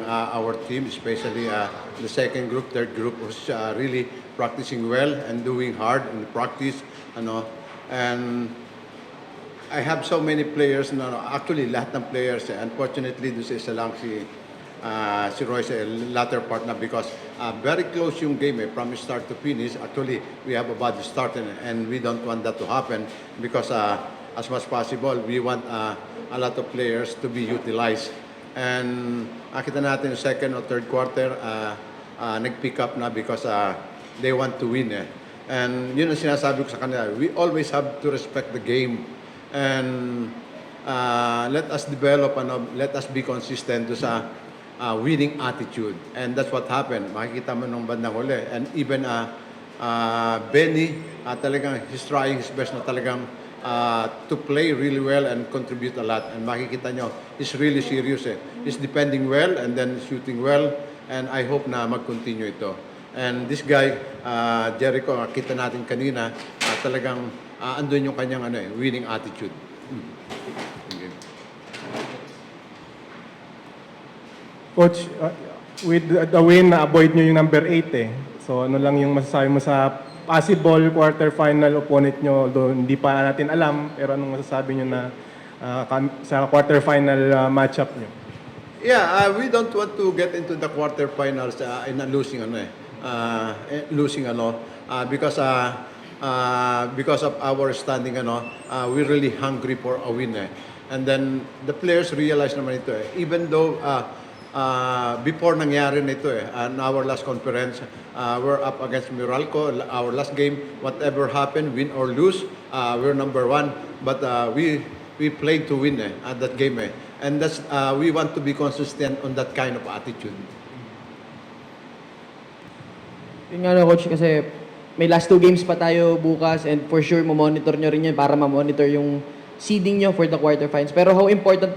our team, especially the second group, third group, was really practicing well and doing hard in the practice, ano. And I have so many players, no, actually lahat ng players, unfortunately, doon sa isa lang si Roy sa latter part na because very close yung game from start to finish. Actually, we have a bad start and we don't want that to happen because as much possible, we want a lot of players to be utilized. And nakita natin yung second or third quarter, nag-pick up na because they want to win. And yun ang sinasabi ko sa kanila, we always have to respect the game. And let us develop, let us be consistent to sa winning attitude. And that's what happened. Makikita mo nung bandang huli. And even Benny, talagang he's trying his best na talagang to play really well and contribute a lot. And makikita nyo, he's really serious. He's defending well and then shooting well. And I hope na mag-continue ito. And this guy, Jericho, kita natin kanina, talagang andun yung kanyang winning attitude. Okay. Coach, with the win, na-avoid nyo yung number 8 So ano lang yung masasabi mo sa possible quarterfinal opponent nyo? Although hindi pa natin alam, pero anong masasabi nyo na sa quarterfinal matchup nyo? Yeah, we don't want to get into the quarterfinals in a losing because of our standing we're really hungry for a win. And then the players realize naman ito even though before nangyari nito on our last conference, we're up against Meralco, our last game, whatever happened, win or lose, we're number 1, but we played to win at that game. And that's we want to be consistent on that kind of attitude. Yun nga Coach, kasi may last 2 games pa tayo bukas and for sure monitor nyo rin yan para ma-monitor yung seeding nyo for the quarterfinals. Pero how important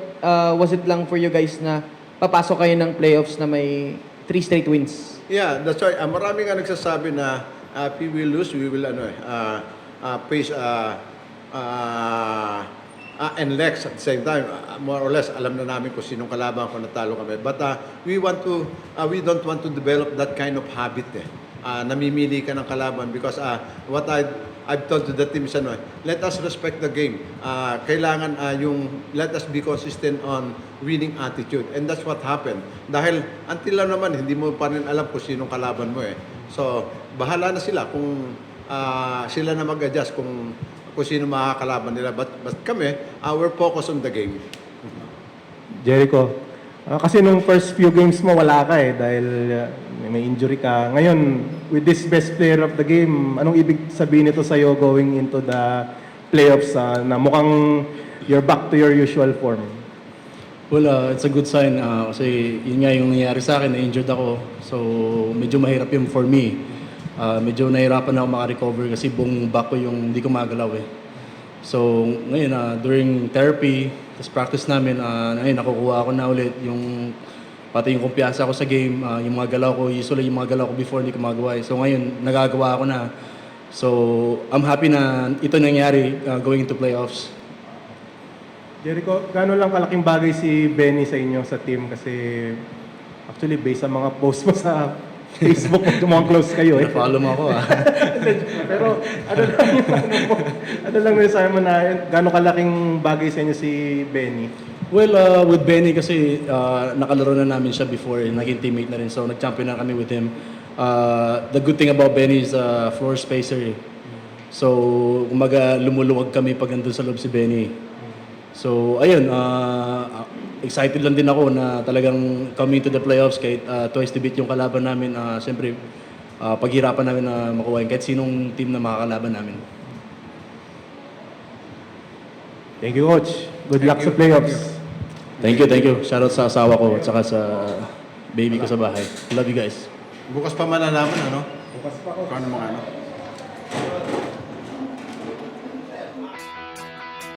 was it lang for you guys na papasok kayo ng playoffs na may 3 straight wins? Yeah, that's why maraming nagsasabi na if we will lose, we will face and Lex at the same time, more or less, alam na namin kung sinong kalaban kung natalo kami. But we don't want to develop that kind of habit. Namimili ka ng kalaban because what I've told to the team is let us respect the game. Kailangan let us be consistent on winning attitude. And that's what happened. Dahil until lang naman, hindi mo pa rin alam kung sinong kalaban mo So, bahala na sila kung sila na mag-adjust kung sino makakalaban nila. But kami, we're focused on the game. Jericho, kasi nung first few games mo wala ka dahil may injury ka. Ngayon, with this best player of the game, anong ibig sabihin nito sa'yo going into the playoffs na mukhang you're back to your usual form? Well, it's a good sign kasi yun nga yung nangyari sa akin, na-injured ako. So, medyo mahirap yun for me. Medyo nahirapan ako makarecover kasi buong back ko yung hindi ko magalaw So, ngayon, during therapy, tapos practice namin, ngayon, nakukuha ako na ulit yung pati yung kumpiyansa ko sa game, yung mga galaw ko, usually yung mga galaw ko before hindi ko magawa So, ngayon, nagagawa ko na. So, I'm happy na ito nangyari going into playoffs. Jericho, gaano lang kalaking bagay si Benny sa inyo sa team? Kasi actually, based sa mga post mo sa Facebook, mukhang close kayo Follow mo ako Pero ano lang yung sabi mo na gaano kalaking bagay sa inyo si Benny? Well, with Benny kasi nakalaro na namin siya before, naging teammate na rin. So, nag-champion na kami with him. The good thing about Benny is floor spacer So, umaga lumuluwag kami pag nandun sa loob si Benny. So, ayun, excited lang din ako na talagang coming to the playoffs kahit twice to beat yung kalaban namin. Siyempre, paghirapan namin na makuha kahit sinong team na makakalaban namin. Thank you, Coach. Good luck sa playoffs. Thank you. Shoutout sa asawa ko at saka sa baby ko sa bahay. Love you guys. Bukas pa malalaman, Bukas pa, Coach. Paano mga